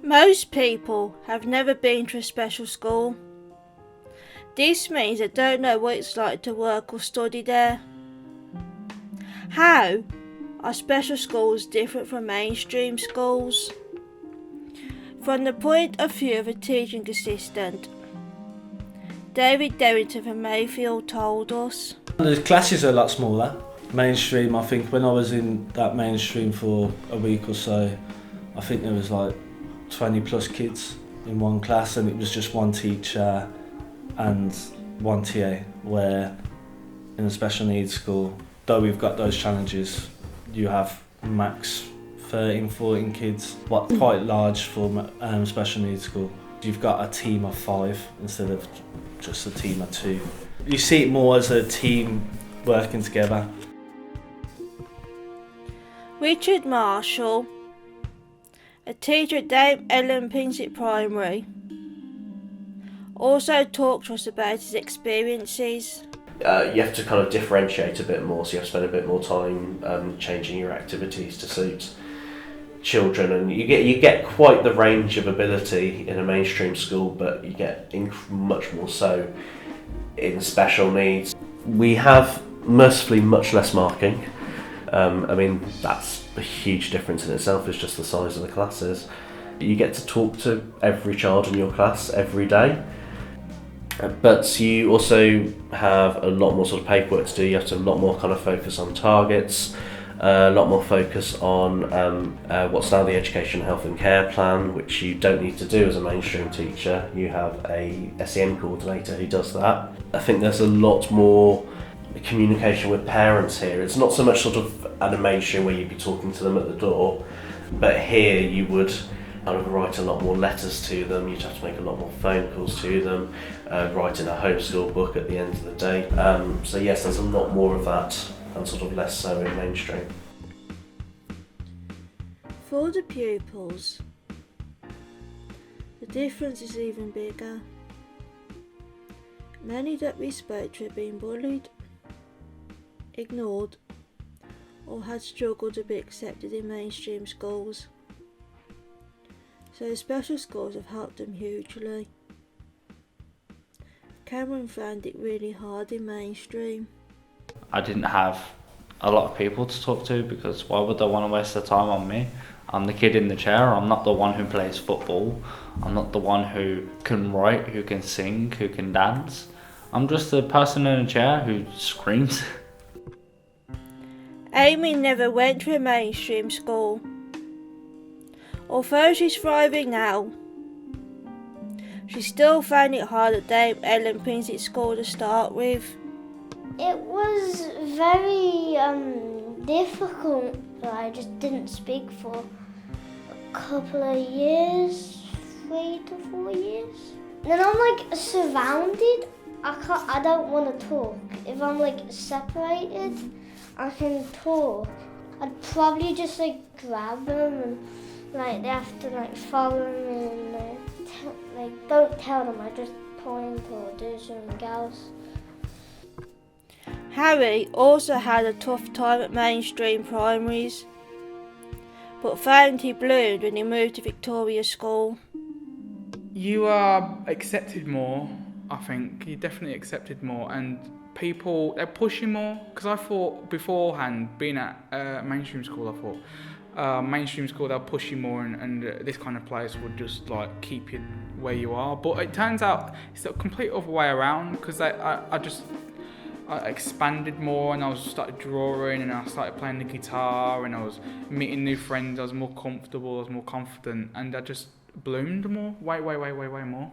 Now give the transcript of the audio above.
Most people have never been to a special school. This means they don't know what it's like to work or study there. How are special schools different from mainstream schools? From the point of view of a teaching assistant, David Derrington from Mayfield told us. The classes are a lot smaller. Mainstream, I think when I was in that mainstream for a week or so, I think there was like 20 plus kids in one class, and it was just one teacher and one TA, where in a special needs school, though we've got those challenges, you have max 13, 14 kids, but quite large for special needs school. You've got a team of 5 instead of just a team of 2. You see it more as a team working together. Richard Marshall, a teacher at Dame Ellen Pinsett Primary, also talked to us about his experiences. You have to kind of differentiate a bit more, so you have to spend a bit more time changing your activities to suit children, and you get quite the range of ability in a mainstream school, but you get much more so in special needs. We have mercifully much less marking. I mean, that's a huge difference in itself, is just the size of the classes. You get to talk to every child in your class every day, but you also have a lot more sort of paperwork to do. You have to have a lot more kind of focus on targets, a lot more focus on what's now the Education, Health and Care Plan, which you don't need to do as a mainstream teacher. You have a SEN coordinator who does that. I think there's a lot more communication with parents here. It's not so much sort of animation where you'd be talking to them at the door, but here you would kind of write a lot more letters to them. You'd have to make a lot more phone calls to them, write in a homeschool book at the end of the day. So yes, there's a lot more of that, and sort of less so in mainstream. For the pupils, the difference is even bigger. Many that we spoke to have been bullied, ignored, or had struggled to be accepted in mainstream schools. So the special schools have helped them hugely. Cameron found it really hard in mainstream. I didn't have a lot of people to talk to, because why would they want to waste their time on me? I'm the kid in the chair. I'm not the one who plays football. I'm not the one who can write, who can sing, who can dance. I'm just the person in a chair who screams. Amy never went to a mainstream school. Although she's thriving now, she still found it hard at Dame Ellen Pinsett School to start with. It was very difficult, but I just didn't speak for a couple of years, 3 to 4 years. Then I'm like surrounded, I don't want to talk. If I'm like separated, I can talk. I'd probably just like grab them, and like they have to like follow me, and like don't tell them, I just point or do something else. Harry also had a tough time at mainstream primaries, but found he bloomed when he moved to Victoria School. You are accepted more, I think. You're definitely accepted more, and people, they're pushing more. Because I thought beforehand, being at mainstream school, I thought mainstream school, they'll push you more, and this kind of place would just like keep you where you are. But it turns out it's the complete other way around, because I expanded more, and I started drawing, and I started playing the guitar, and I was meeting new friends. I was more comfortable, I was more confident, and I just bloomed more, way more.